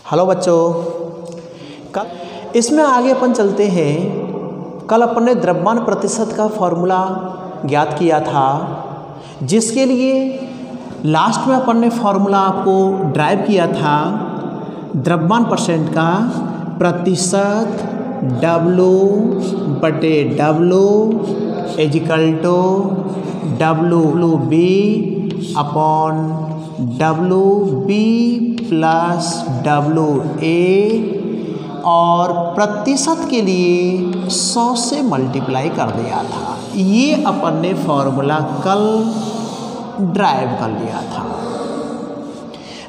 Hello बच्चों, कल इसमें आगे अपन चलते हैं। कल अपन ने द्रव्यमान प्रतिशत का फॉर्मूला ज्ञात किया था, जिसके लिए लास्ट में अपन ने फॉर्मूला आपको ड्राइव किया था द्रव्यमान परसेंट का प्रतिशत W/W = WB upon WB plus WA और प्रतिशत के लिए 100 से मल्टीप्लाई कर दिया था। ये अपन ने फॉर्मूला कल ड्राइव कर लिया था,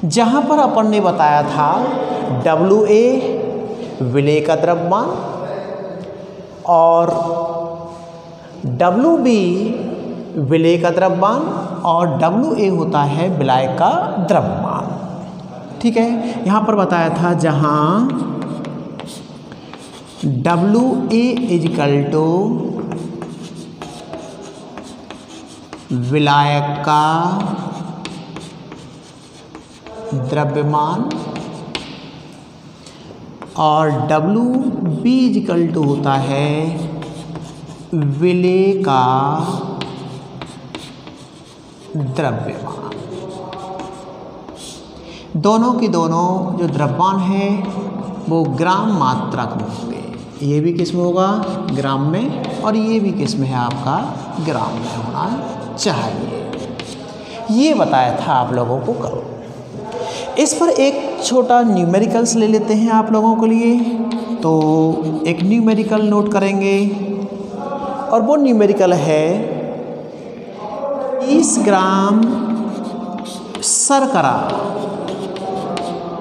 जहाँ पर अपन ने बताया था WA विलेय का द्रव्यमान और WB विलेय का द्रव्यमान और WA होता है विलायक का द्रव्यमान। ठीक है, यहाँ पर बताया था जहाँ WA = विलायक का द्रव्यमान और WB = होता है विलेय का द्रव्यमान। दोनों की दोनों जो द्रव्यमान है वो ग्राम मात्रक में होंगे। ये भी किस में होगा? ग्राम में, और ये भी किस में है? आपका ग्राम में होना चाहिए। ये बताया था आप लोगों को कल। इस पर एक छोटा न्यूमेरिकल्स ले लेते हैं आप लोगों के लिए। तो एक न्यूमेरिकल नोट करेंगे और वो न्यूमेरिकल है 20 ग्राम शर्करा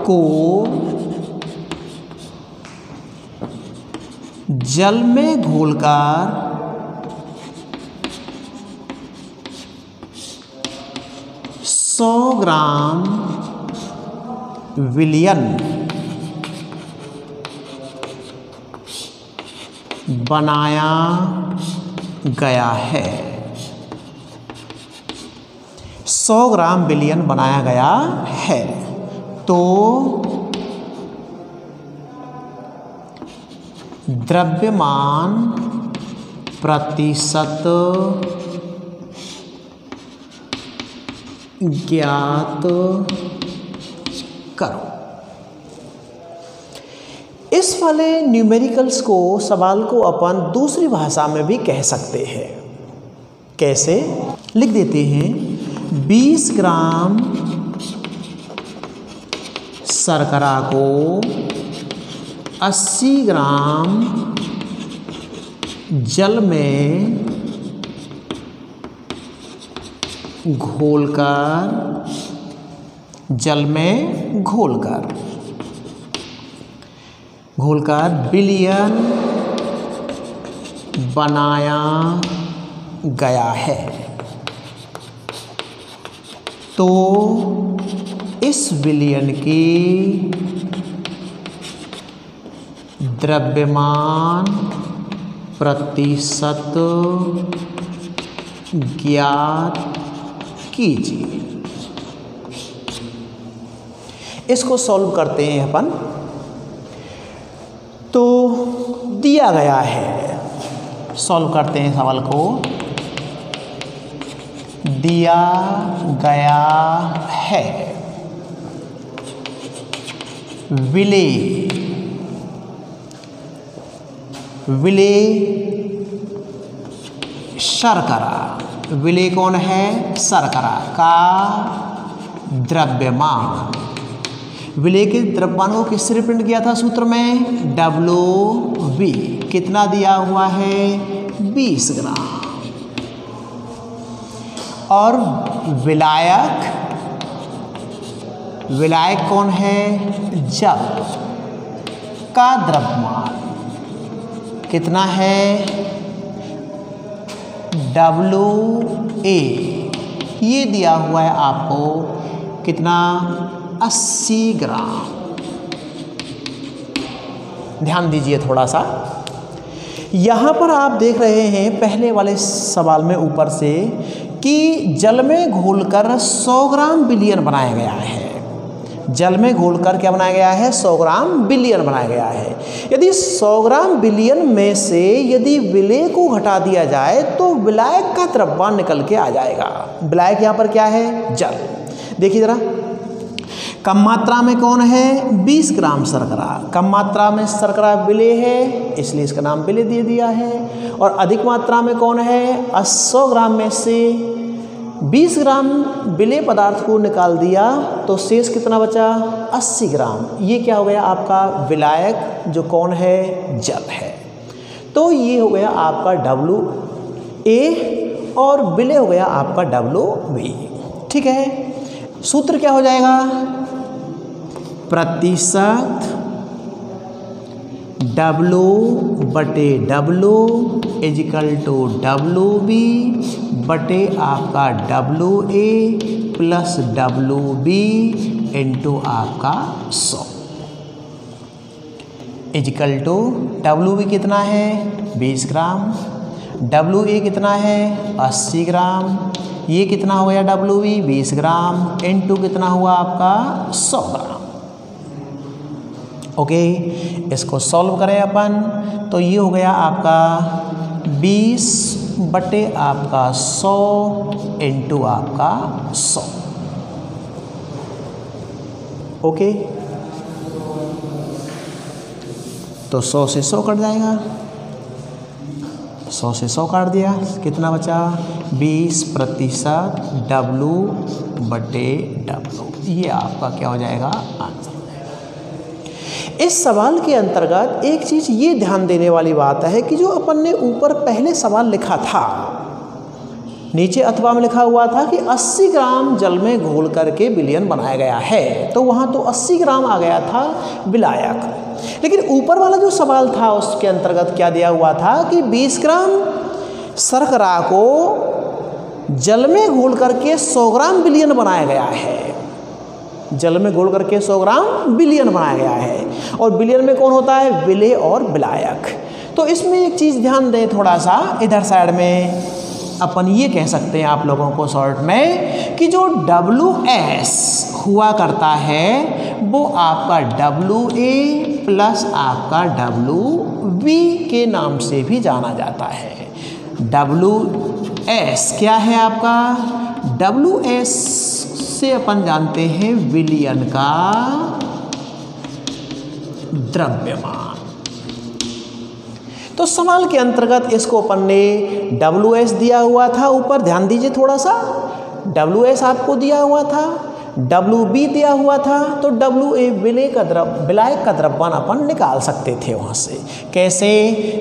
को जल में घोलकर 100 ग्राम विलयन बनाया गया है। 100 ग्राम विलयन बनाया गया है, तो द्रव्यमान प्रतिशत ज्ञात करो। इस वाले न्यूमेरिकल्स को, सवाल को अपन दूसरी भाषा में भी कह सकते हैं। कैसे? लिख देते हैं 20 ग्राम शर्करा को 80 ग्राम जल में घोलकर विलयन बनाया गया है। तो इस विलयन की द्रव्यमान प्रतिशत ज्ञात कीजिए। इसको सॉल्व करते हैं अपन। तो दिया गया है, सॉल्व करते हैं सवाल को। दिया गया है विलेय शर्करा, विलेय कौन है? शर्करा का द्रव्यमान। विलेय के द्रव्यमान को किससे रिप्रेजेंट किया था सूत्र में? WB। कितना दिया हुआ है? 20 ग्राम। और विलायक कौन है? जल का द्रव्यमान कितना है? WA। ये दिया हुआ है आपको कितना? 80 ग्राम। ध्यान दीजिए थोड़ा सा। यहाँ पर आप देख रहे हैं पहले वाले सवाल में ऊपर से कि जल में घोलकर 100 ग्राम विलयन बनाया गया है। जल में घोलकर क्या बनाया गया है, 100 ग्राम विलयन बनाया गया है। यदि 100 ग्राम विलयन में से यदि विलेय को घटा दिया जाए तो विलायक का द्रव्यमान निकल के आ जाएगा। विलायक यहाँ पर क्या है, जल। देखिए जरा, कम मात्रा में कौन है, 20 ग्राम शर्करा। कम मात्रा में शर्करा विलेय है इसलिए इसका नाम विलेय दे दिया है। और अधिक मात्रा में कौन है, 100 ग्राम में से 20 ग्राम विलेय पदार्थ को निकाल दिया तो शेष कितना बचा, 80 ग्राम। ये क्या हो गया आपका विलायक, जो कौन है, जल है। तो ये हो गया आपका WA और विलेय हो गया आपका WB। ठीक है, सूत्र क्या हो जाएगा, प्रतिशत W/W इजिकल टू WB बटे आपका WA प्लस WB इंटू आपका 100 इजिकल टू WB कितना है, 20 ग्राम, WA कितना है, 80 ग्राम। ये कितना हो गया WB, 20 ग्राम इंटू कितना हुआ आपका 100 ग्राम। ओके, इसको सॉल्व करें अपन तो ये हो गया आपका 20 बटे आपका 100 इंटू आपका 100। ओके, तो 100 से 100 कट जाएगा, 100 से 100 काट दिया, कितना बचा, 20% W/W। ये आपका क्या हो जाएगा, आंसर। इस सवाल के अंतर्गत एक चीज़ ये ध्यान देने वाली बात है कि जो अपन ने ऊपर पहले सवाल लिखा था, नीचे अथवा में लिखा हुआ था कि 80 ग्राम जल में घोल करके विलयन बनाया गया है, तो वहाँ तो 80 ग्राम आ गया था विलायक। लेकिन ऊपर वाला जो सवाल था उसके अंतर्गत क्या दिया हुआ था कि 20 ग्राम शर्करा को जल में घोल करके 100 ग्राम विलयन बनाया गया है। जल में घोल करके 100 ग्राम विलयन बनाया गया है। और विलयन में कौन होता है, विलेय और विलायक। तो इसमें एक चीज़ ध्यान दें थोड़ा सा, इधर साइड में अपन ये कह सकते हैं आप लोगों को शॉर्ट में कि जो WS हुआ करता है वो आपका WA प्लस आपका WB के नाम से भी जाना जाता है। WS क्या है आपका, WS से अपन जानते हैं विलयन का द्रव्यमान। तो सवाल के अंतर्गत इसको अपन ने WS दिया हुआ था, ऊपर ध्यान दीजिए थोड़ा सा, WS आपको दिया हुआ था, WB दिया हुआ था, तो WA विलायक का द्रव्यमान अपन निकाल सकते थे वहाँ से। कैसे,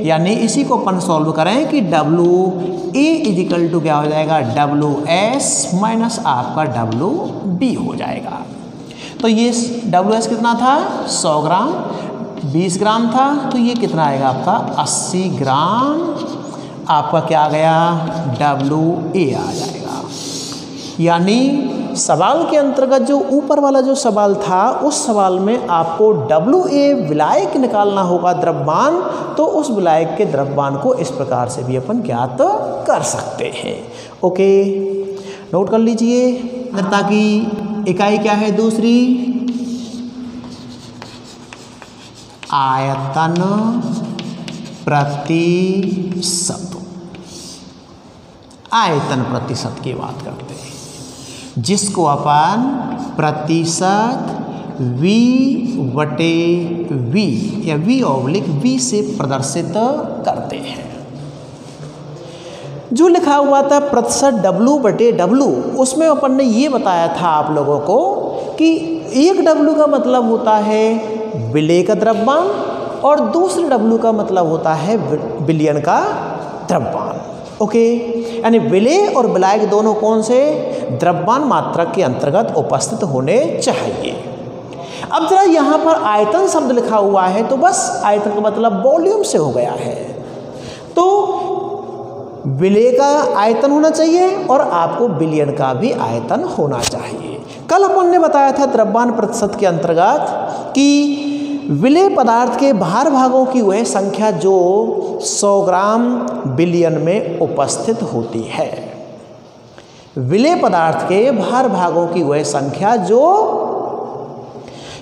यानी इसी को अपन सॉल्व करें कि WA इजिकल टू क्या हो जाएगा, WS माइनस आपका WB हो जाएगा। तो ये WS कितना था, 100 ग्राम, 20 ग्राम था, तो ये कितना आएगा आपका 80 ग्राम। आपका क्या आ गया, WA आ जाएगा। यानी सवाल के अंतर्गत जो ऊपर वाला जो सवाल था उस सवाल में आपको WA विलायक निकालना होगा द्रव्यमान, तो उस विलायक के द्रव्यमान को इस प्रकार से भी अपन ज्ञात कर सकते हैं। ओके, नोट कर लीजिए। सांद्रता की इकाई क्या है दूसरी, आयतन प्रतिशत। आयतन प्रतिशत की बात करते हैं, जिसको अपन प्रतिशत V/V या V/V से प्रदर्शित करते हैं। जो लिखा हुआ था प्रतिशत W/W, उसमें अपन ने ये बताया था आप लोगों को कि एक W का मतलब होता है विलेय का द्रव्यमान और दूसरे W का मतलब होता है विलयन का द्रव्यमान। ओके, यानी विलेय और विलायक दोनों कौन से, द्रव्यमान मात्रक के अंतर्गत उपस्थित होने चाहिए। अब जरा यहाँ पर आयतन शब्द लिखा हुआ है तो बस आयतन का मतलब वॉल्यूम से हो गया है, तो विलेय का आयतन होना चाहिए और आपको विलयन का भी आयतन होना चाहिए। कल अपन ने बताया था द्रव्यमान प्रतिशत के अंतर्गत कि विलेय पदार्थ के भार भागों की वह संख्या जो 100 ग्राम विलयन में उपस्थित होती है। विलेय पदार्थ के भार भागों की वह संख्या जो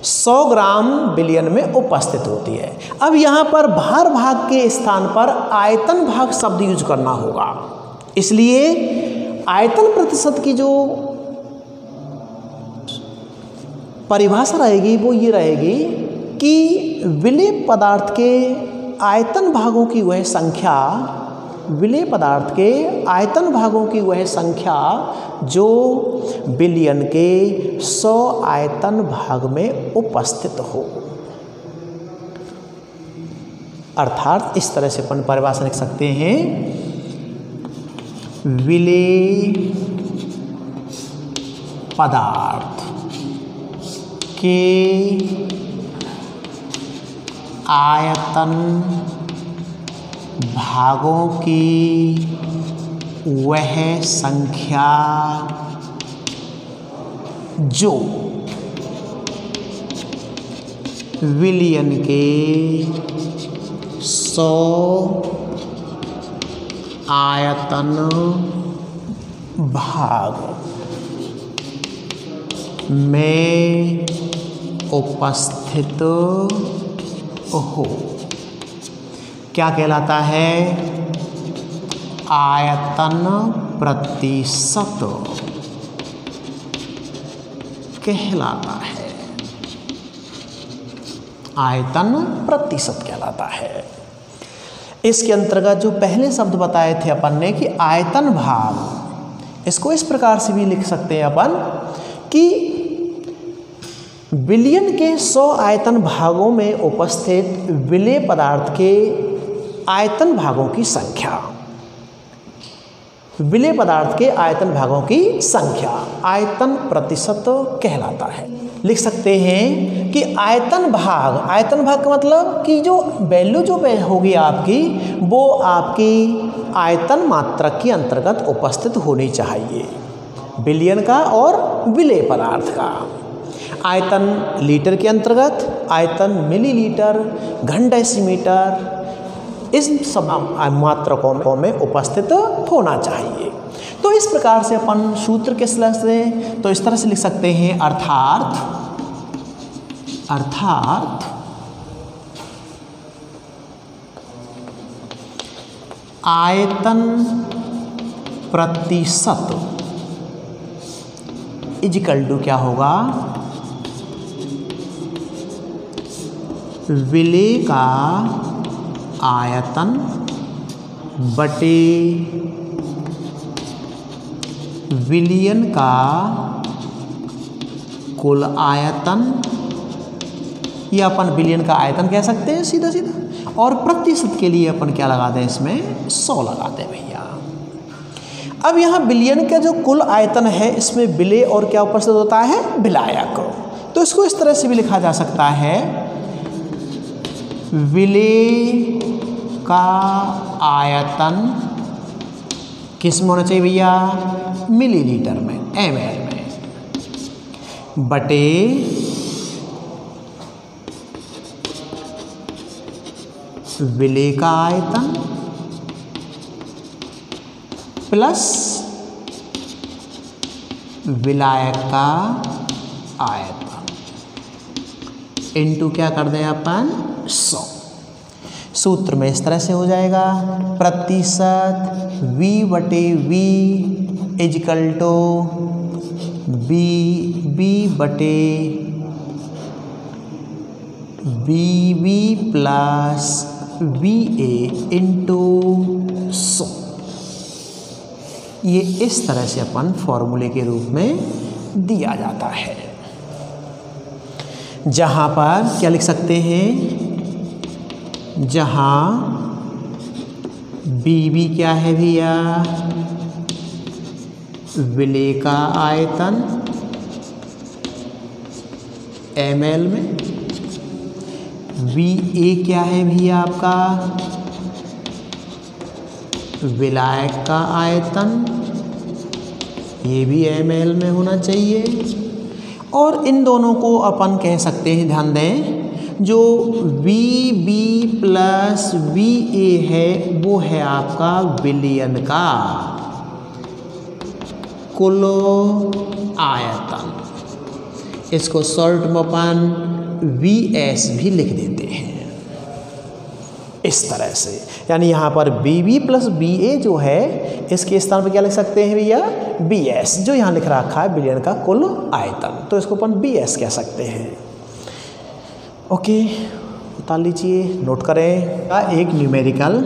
100 ग्राम बिलियन में उपस्थित होती है। अब यहाँ पर भार भाग के स्थान पर आयतन भाग शब्द यूज करना होगा, इसलिए आयतन प्रतिशत की जो परिभाषा रहेगी वो ये रहेगी कि विलेय पदार्थ के आयतन भागों की वह संख्या, विलेय पदार्थ के आयतन भागों की वह संख्या जो बिलियन के 100 आयतन भाग में उपस्थित हो। अर्थात इस तरह से अपन परिभाषा लिख सकते हैं, विलेय पदार्थ के आयतन भागों की वह संख्या जो विलियन के 100 आयतन भाग में उपस्थित हो, क्या कहलाता है? आयतन प्रतिशत कहलाता है। आयतन प्रतिशत कहलाता है। इसके अंतर्गत जो पहले शब्द बताए थे अपन ने कि आयतन भाग, इसको इस प्रकार से भी लिख सकते हैं अपन कि बिलियन के 100 आयतन भागों में उपस्थित विलेय पदार्थ के आयतन भागों की संख्या, विलेय पदार्थ के आयतन भागों की संख्या आयतन प्रतिशत कहलाता है। लिख सकते हैं कि आयतन भाग, आयतन भाग का मतलब कि जो वैल्यू जो होगी आपकी, वो आपकी आयतन मात्रक के अंतर्गत उपस्थित होनी चाहिए, बिलियन का और विलेय पदार्थ का। आयतन लीटर के अंतर्गत, आयतन मिलीलीटर, घन डेसीमीटर, इस सब मात्रकों में उपस्थित होना चाहिए। तो इस प्रकार से अपन सूत्र किस तरह से, तो इस तरह से लिख सकते हैं, अर्थात आयतन प्रतिशत इक्वल टू क्या होगा? विलेय का आयतन बटे विलियन का कुल आयतन, या अपन बिलियन का आयतन कह सकते हैं सीधा सीधा, और प्रतिशत के लिए अपन क्या लगा दें, इसमें 100 लगा दें भैया। अब यहाँ बिलियन का जो कुल आयतन है, इसमें विलेय और क्या उपस्थित होता है? विलायक। तो इसको इस तरह से भी लिखा जा सकता है, विलेय का आयतन किस में होना चाहिए भैया? मिलीलीटर में, ml में, बटे विलेय का आयतन प्लस विलायक का आयतन इनटू क्या कर दें अपन? 100। सूत्र में इस तरह से हो जाएगा, प्रतिशत V बटे V इक्वल टू B बटे BV प्लस VA इंटू 100। ये इस तरह से अपन फॉर्मूले के रूप में दिया जाता है, जहाँ पर क्या लिख सकते हैं? जहाँ BB क्या है भैया? विलेय का आयतन ml में, VA क्या है भैया आपका? विलायक का आयतन, ये भी ml में होना चाहिए। और इन दोनों को अपन कह सकते हैं, ध्यान दें, जो VB प्लस VA है वो है आपका विलियन का कुल आयतन। इसको शॉर्ट में अपन VS भी लिख देते हैं इस तरह से। यानी यहाँ पर BB प्लस BA जो है इसके स्थान पर क्या लिख सकते हैं भैया, BS, जो यहाँ लिख रखा है बिलियन का कुल आयतन, तो इसको अपन BS कह सकते हैं। ओके, उतार लीजिए, नोट करें। एक न्यूमेरिकल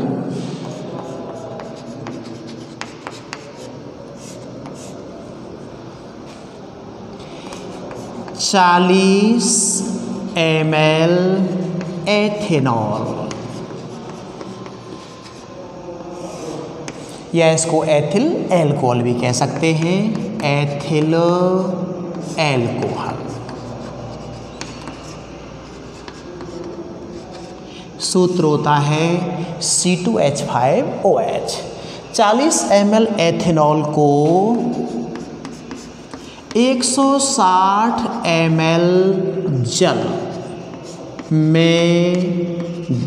चालीस ml एथेनॉल, या इसको एथिल एल्कोहल भी कह सकते हैं, एथिल एल्कोहल। सूत्र होता है C2H5OH। 40 ml एथेनॉल को 160 ml जल में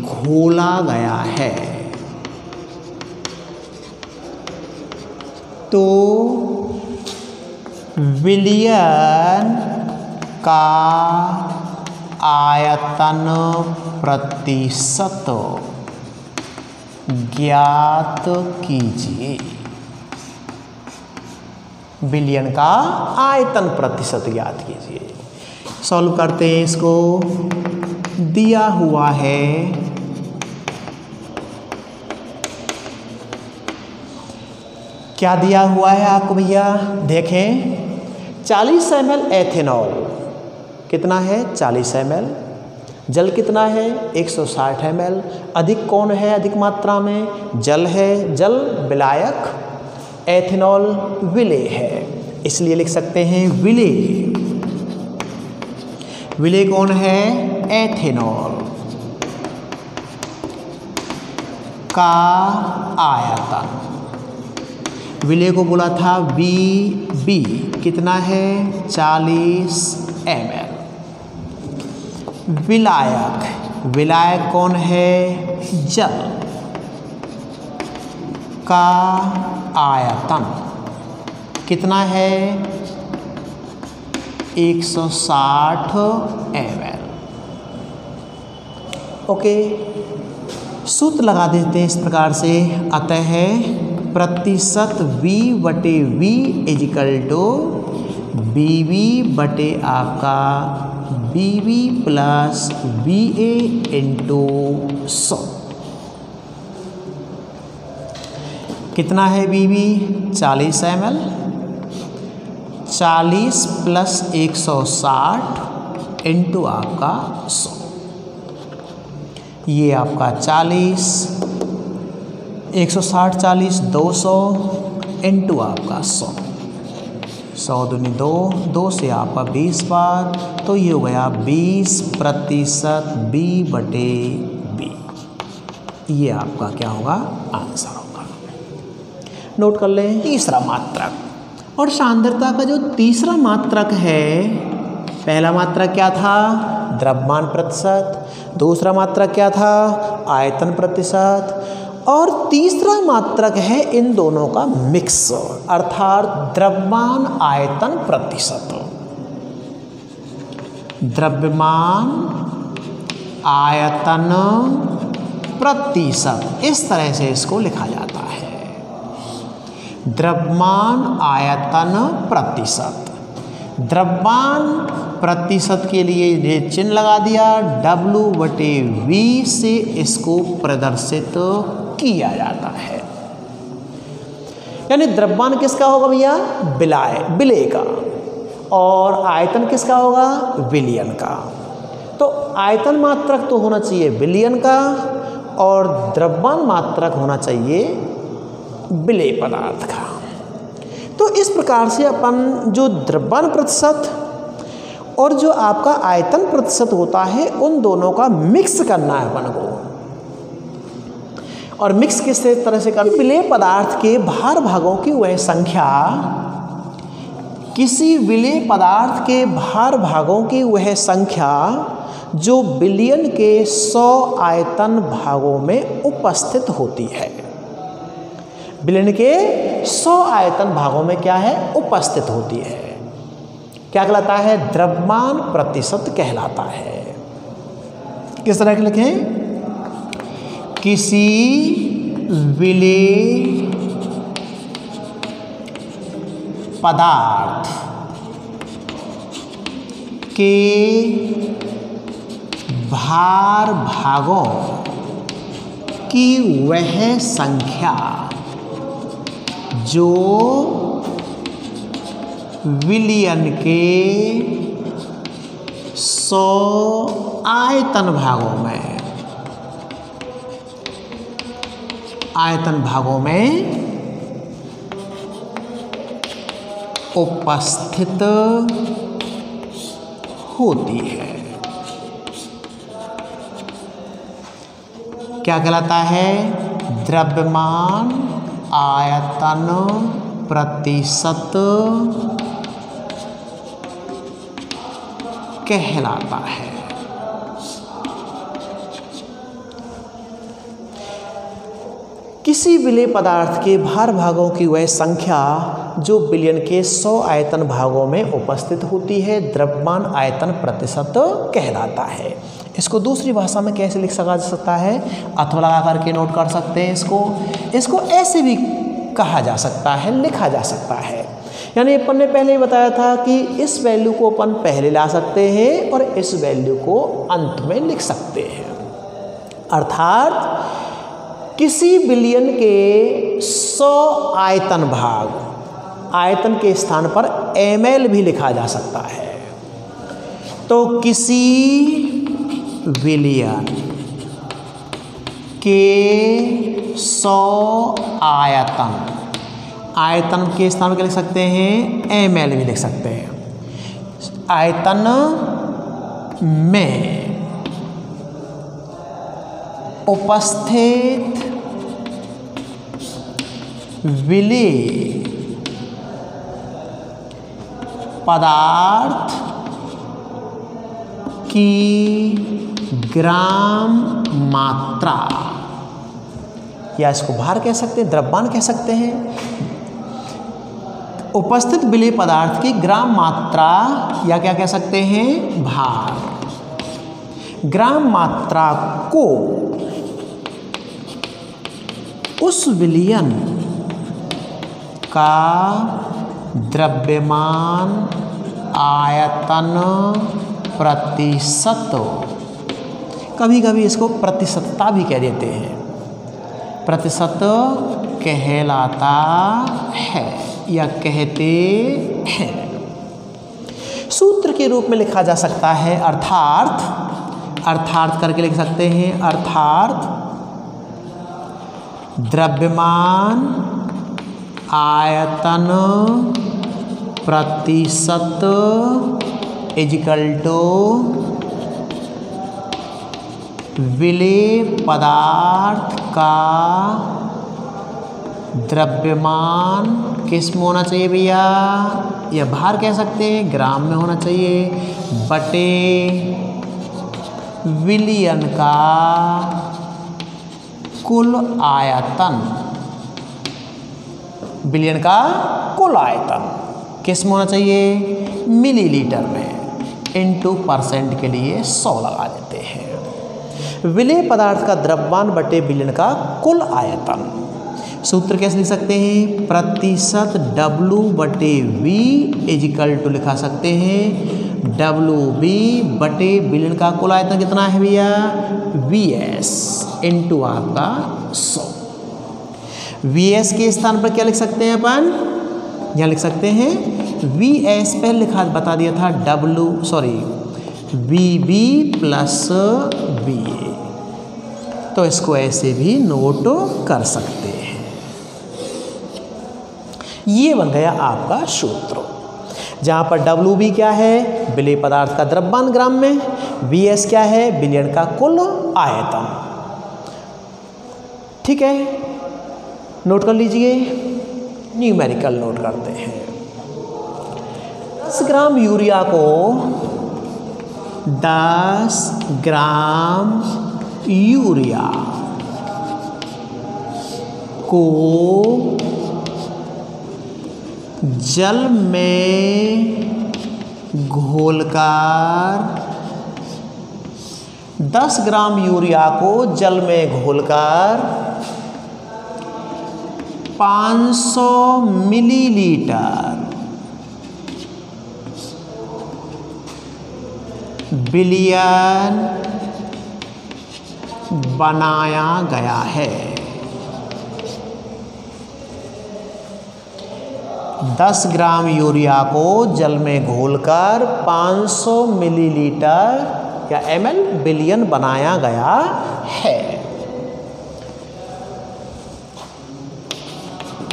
घोला गया है, तो विलयन का आयतन प्रतिशत ज्ञात कीजिए। विलयन का आयतन प्रतिशत ज्ञात कीजिए। सॉल्व करते हैं इसको। दिया हुआ है क्या दिया हुआ है आपको भैया, देखें 40 ml एथेनॉल कितना है, 40 ml, जल कितना है 160 ml। अधिक कौन है, अधिक मात्रा में जल है, जल विलायक, एथेनॉल विलेय है, इसलिए लिख सकते हैं विलेय। विलेय कौन है, एथेनॉल का आयतन, विलेय को बोला था VB, कितना है 40 ml। विलायक, विलायक कौन है, जल का आयतन कितना है 160 ml। ओके, सूत्र लगा देते हैं इस प्रकार से। अतः प्रतिशत V/V इजिकल टू BB बटे आपका BB प्लस BA इंटू 100। कितना है BB 40 ml, 40 प्लस 160 इंटू आपका 100, ये आपका 40, 160 40 200 इंटू आपका 100, 100 दूनी 2, 2 से आपका 20 बार, तो ये हो गया 20% B/B। ये आपका क्या होगा, आंसर होगा। नोट कर लें तीसरा मात्रक, और सांद्रता का जो तीसरा मात्रक है, पहला मात्रक क्या था, द्रव्यमान प्रतिशत, दूसरा मात्रक क्या था, आयतन प्रतिशत, और तीसरा मात्रक है इन दोनों का मिक्स, अर्थात द्रव्यमान आयतन प्रतिशत। द्रव्यमान आयतन प्रतिशत, इस तरह से इसको लिखा जाता है, द्रव्यमान आयतन प्रतिशत। द्रव्यमान प्रतिशत के लिए ये चिन्ह लगा दिया, W/V से इसको प्रदर्शित किया जाता है। यानी द्रव्यमान किसका होगा भैया, विलेय का, और आयतन किसका होगा, विलयन का। तो आयतन मात्रक तो होना चाहिए विलयन का, और द्रव्यमान मात्रक होना चाहिए विलेय पदार्थ का। तो इस प्रकार से अपन जो द्रव्यमान प्रतिशत और जो आपका आयतन प्रतिशत होता है, उन दोनों का मिक्स करना है अपन को। और मिक्स किस तरह से करना, विलेय पदार्थ के भार भागों की वह संख्या, किसी विलेय पदार्थ के भार भागों की वह संख्या जो विलयन के 100 आयतन भागों में उपस्थित होती है। विलयन के 100 आयतन भागों में क्या है, उपस्थित होती है। क्या कहलाता है? द्रव्यमान प्रतिशत कहलाता है। किस तरह के लिखें? किसी विलेय पदार्थ के भार भागों की वह संख्या जो विलयन के 100 आयतन भागों में उपस्थित होती है। क्या कहलाता है? द्रव्यमान आयतन प्रतिशत कहलाता है। किसी विलेय पदार्थ के भार भागों की वह संख्या जो विलयन के 100 आयतन भागों में उपस्थित होती है द्रव्यमान आयतन प्रतिशत कहलाता है। इसको दूसरी भाषा में कैसे लिख सका जा सकता है? अथवा लगा करके नोट कर सकते हैं। इसको ऐसे भी कहा जा सकता है, लिखा जा सकता है। यानी अपन ने पहले ही बताया था कि इस वैल्यू को अपन पहले ला सकते हैं और इस वैल्यू को अंत में लिख सकते हैं। अर्थात किसी विलयन के 100 आयतन भाग, आयतन के स्थान पर ml भी लिखा जा सकता है। तो किसी विलयन के 100 आयतन के स्थान पर क्या लिख सकते हैं? ml भी लिख सकते हैं। आयतन में उपस्थित विलेय पदार्थ की ग्राम मात्रा, या इसको भार कह सकते हैं, द्रव्यमान कह सकते हैं। उपस्थित विलेय पदार्थ की ग्राम मात्रा या क्या कह सकते हैं? भार। ग्राम मात्रा को उस विलयन का द्रव्यमान आयतन प्रतिशत, कभी कभी इसको प्रतिशतता भी कह देते हैं, प्रतिशत कहलाता है या कहते हैं। सूत्र के रूप में लिखा जा सकता है अर्थात करके लिख सकते हैं। अर्थात द्रव्यमान आयतन प्रतिशत इक्वल टू विलेय पदार्थ का द्रव्यमान किस में होना चाहिए भैया? या भार कह सकते हैं, ग्राम में होना चाहिए, बटे विलयन का कुल आयतन। विलयन का कुल आयतन किस में होना चाहिए? मिलीलीटर में। इनटू परसेंट के लिए 100 लगा देते हैं। विलेय पदार्थ का द्रव्यमान बटे विलयन का कुल आयतन। सूत्र कैसे लिख सकते हैं? प्रतिशत W बटे V इक्वल टू लिखा सकते हैं WV बटे विलयन का कुल आयतन कितना है भैया? VS इंटू आपका 100। VS के स्थान पर क्या लिख सकते हैं अपन? यहाँ लिख सकते हैं VS पहले लिखा बता दिया था VB प्लस VA, तो इसको ऐसे भी नोट कर सकते हैं। ये बन गया आपका सूत्र, जहाँ पर WB क्या है? विलेय पदार्थ का द्रव्यमान ग्राम में, VS क्या है? विलयन का कुल आयतन। ठीक है, नोट कर लीजिए, न्यूमेरिकल नोट करते हैं। 10 ग्राम यूरिया को 10 ग्राम यूरिया को जल में घोलकर 10 ग्राम यूरिया को जल में घोलकर 500 मिलीलीटर विलयन बनाया गया है। 10 ग्राम यूरिया को जल में घोलकर 500 मिलीलीटर या ml विलयन बनाया गया है।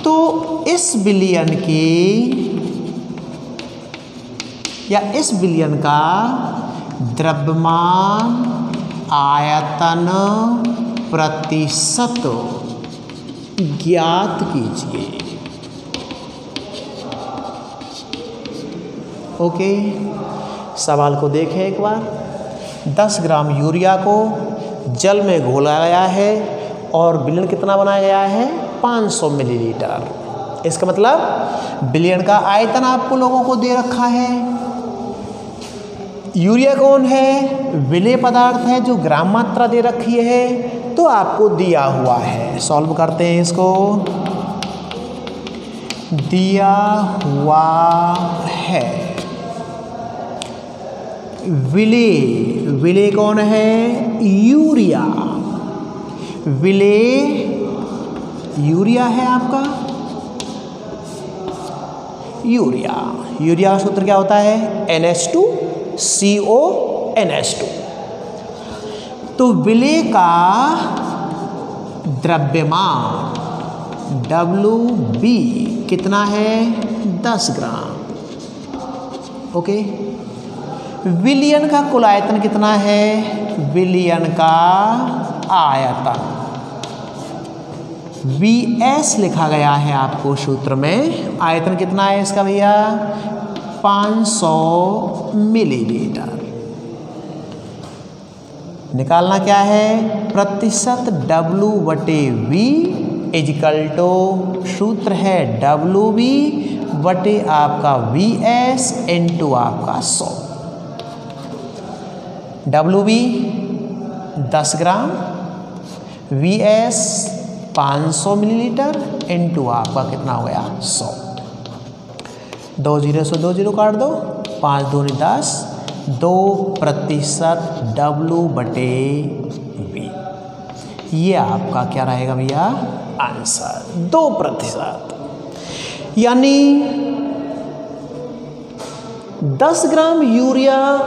तो इस विलयन की या इस विलयन का द्रव्यमान आयतन प्रतिशत ज्ञात कीजिए। ओके, सवाल को देखें एक बार। 10 ग्राम यूरिया को जल में घोला गया है और विलयन कितना बनाया गया है? 500 मिलीलीटर। इसका मतलब विलयन का आयतन आपको लोगों को दे रखा है। यूरिया कौन है? विलेय पदार्थ है जो ग्राम मात्रा दे रखी है, तो आपको दिया हुआ है। सॉल्व करते हैं इसको। दिया हुआ है विलेय कौन है? यूरिया। विलेय यूरिया है आपका। यूरिया का सूत्र क्या होता है? NH2CONH2। तो विलेय का द्रव्यमान WB कितना है? 10 ग्राम। ओके, विलयन का कुल आयतन कितना है? विलयन का आयतन VS लिखा गया है आपको सूत्र में। आयतन कितना है इसका भैया? 500 मिलीलीटर। निकालना क्या है? प्रतिशत W/V इजिकल टू सूत्र है WV बटे आपका VS इंटू आपका 100। WV 10 ग्राम, VS 500 मिलीलीटर इंटू आपका कितना हो गया? 100। 2 0 से 2 0 काट दो, 5 दूनी 10, 2% W/V। ये आपका क्या रहेगा भैया? आंसर 2%। यानी 10 ग्राम यूरिया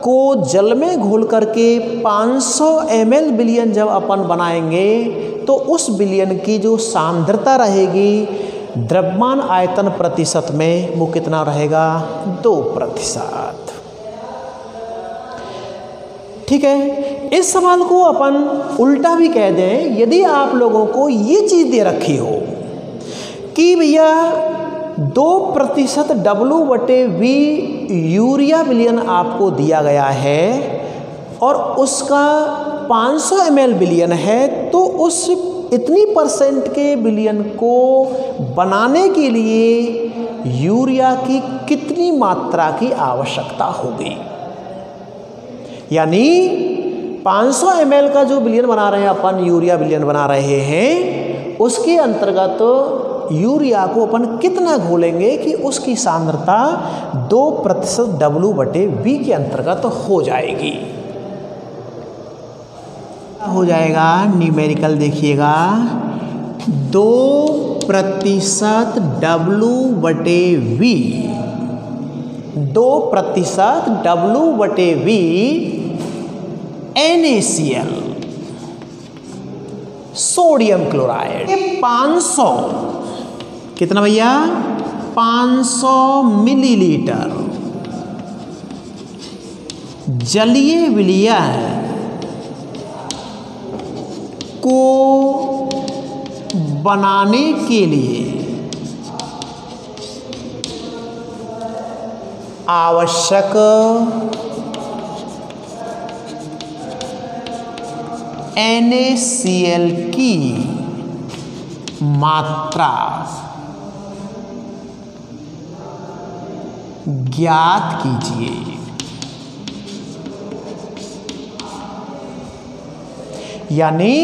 को जल में घोल करके 500 ml विलयन जब अपन बनाएंगे तो उस विलयन की जो सांद्रता रहेगी द्रव्यमान आयतन प्रतिशत में वो कितना रहेगा? 2%। ठीक है। इस सवाल को अपन उल्टा भी कह दें, यदि आप लोगों को ये चीज़ दे रखी हो कि भैया 2% W/V यूरिया विलयन आपको दिया गया है और उसका 500 ml विलयन है, तो उस इतनी % के विलयन को बनाने के लिए यूरिया की कितनी मात्रा की आवश्यकता होगी। यानी 500 ml का जो विलयन बना रहे हैं अपन, यूरिया विलयन बना रहे हैं, उसके अंतर्गत यूरिया को अपन कितना घोलेंगे कि उसकी सांद्रता 2% W/V के अंतर्गत हो जाएगी। हो जाएगा न्यूमेरिकल, देखिएगा 2% W/V, 2% W/V NaCl sodium chloride. 500 कितना भैया? 500 मिलीलीटर जलीय विलयन को बनाने के लिए आवश्यक NaCl की मात्रा ज्ञात कीजिए। यानी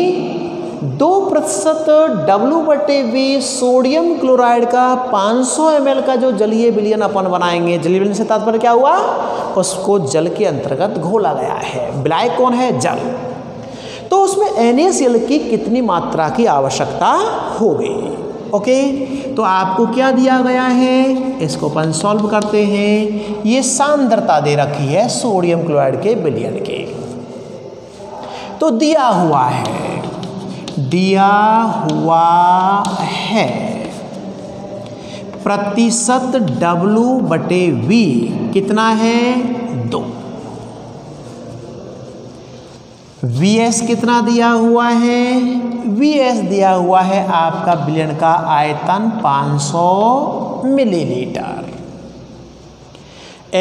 2% W/V सोडियम क्लोराइड का 500 ml का जो जलीय विलयन अपन बनाएंगे, जलीय विलयन से तात्पर्य क्या हुआ, उसको जल के अंतर्गत घोला गया है। विलायक कौन है, जल। तो उसमें NaCl की कितनी मात्रा की आवश्यकता होगी। ओके, तो आपको क्या दिया गया है, इसको अपन सॉल्व करते हैं। ये सांद्रता दे रखी है सोडियम क्लोराइड के विलयन के। तो दिया हुआ है प्रतिशत W/V कितना है, 2। Vs कितना दिया हुआ है, Vs दिया हुआ है आपका विलयन का आयतन 500 मिलीलीटर।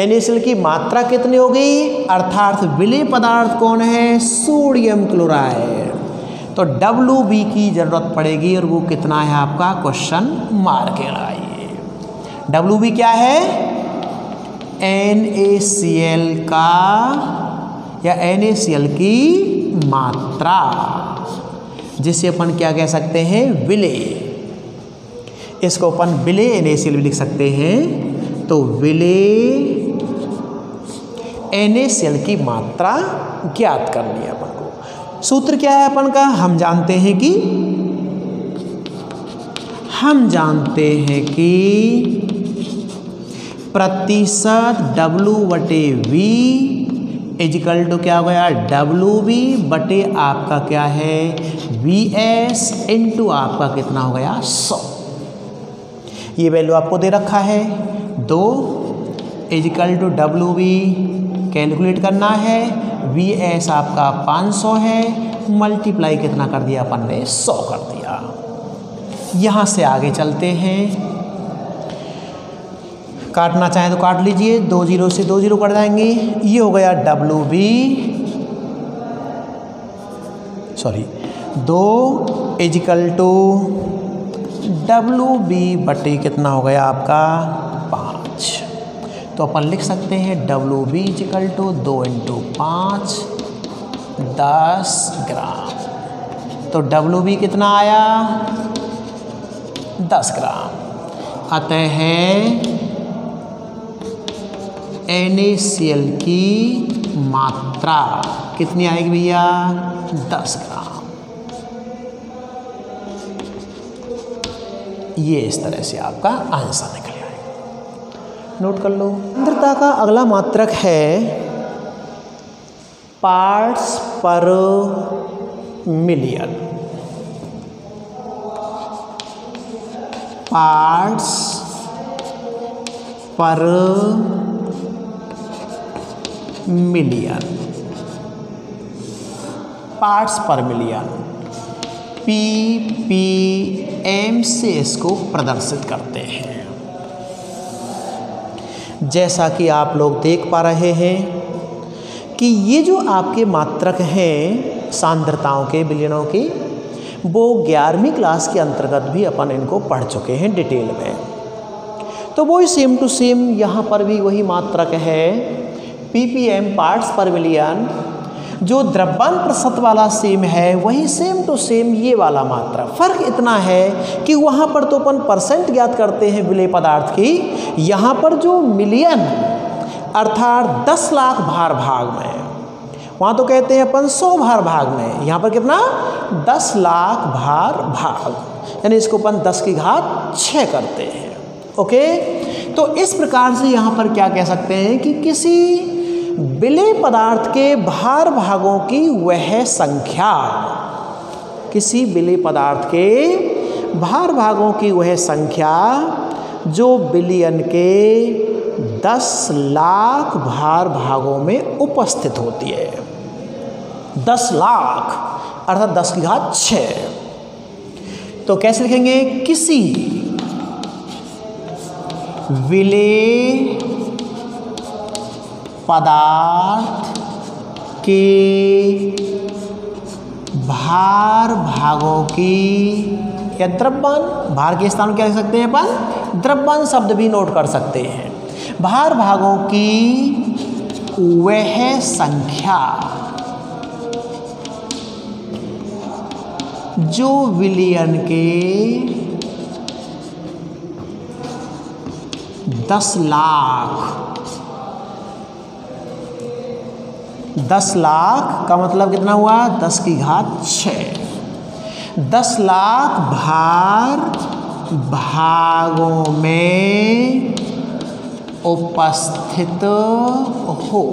NaCl की मात्रा कितनी होगी, अर्थात विलेय पदार्थ कौन है, सोडियम क्लोराइड। तो WV की जरूरत पड़ेगी और वो कितना है आपका, क्वेश्चन मार्क लगाइए। WV क्या है, NaCl का या NaCl की मात्रा, जिसे अपन क्या कह सकते हैं, विलेय। इसको अपन विलेय NaCl भी लिख सकते हैं। तो विलेय NaCl की मात्रा ज्ञात करनी है अपन को। सूत्र क्या है अपन का, हम जानते हैं कि प्रतिशत W/V इजिकल टू क्या हो गया, WV बटे आपका क्या है, Vs इंटू आपका कितना हो गया, 100। ये वैल्यू आपको दे रखा है। 2 इजिकल टू WV कैलकुलेट करना है, Vs आपका 500 है, मल्टीप्लाई कितना कर दिया अपन ने, 100 कर दिया। यहाँ से आगे चलते हैं, काटना चाहें तो काट लीजिए, 2 0 से 2 0 कट जाएंगे। ये हो गया दो इजिकल टू WV बटे कितना हो गया आपका, 5। तो अपन लिख सकते हैं WV इजिकल टू 2 × 5 10 ग्राम। तो WV कितना आया, 10 ग्राम। अतः NaCl की मात्रा कितनी आएगी भैया, 10 ग्राम। ये इस तरह से आपका आंसर निकल आएगा। नोट कर लो। सांद्रता का अगला मात्रक है पार्ट्स पर मिलियन। पार्ट्स पर मिलियन, पार्ट्स पर मिलियन ppm से इसको प्रदर्शित करते हैं। जैसा कि आप लोग देख पा रहे हैं कि ये जो आपके मात्रक हैं सांद्रताओं के, विलयनों के, वो 11वीं क्लास के अंतर्गत भी अपन इनको पढ़ चुके हैं डिटेल में। तो वो सेम टू सेम यहाँ पर भी वही मात्रक है ppm पार्ट्स पर मिलियन। जो द्रव्यमान प्रतिशत वाला सेम है वही सेम टू सेम ये वाला मात्रा। फ़र्क इतना है कि वहाँ पर तो अपन परसेंट ज्ञात करते हैं विलेय पदार्थ की, यहाँ पर जो मिलियन अर्थात 10 लाख भार भाग में, वहाँ तो कहते हैं अपन 100 भार भाग में, यहाँ पर कितना 10 लाख भार भाग, यानी इसको अपन 10 की घात 6 करते हैं। ओके, तो इस प्रकार से यहाँ पर क्या कह सकते हैं कि किसी विलेय पदार्थ के भार भागों की वह संख्या, किसी विलेय पदार्थ के भार भागों की वह संख्या जो विलयन के 10 लाख भार भागों में उपस्थित होती है। 10 लाख अर्थात 10 की घात 6। तो कैसे लिखेंगे, किसी विलेय पदार्थ के भार भागों की, या द्रव्यमान, भार के स्थान क्या लिख सकते हैं अपन, द्रव्यमान शब्द भी नोट कर सकते हैं। भार भागों की वह संख्या जो विलियन के 10 लाख का मतलब कितना हुआ? 10 की घात 6। 10 लाख भागों में उपस्थित हो,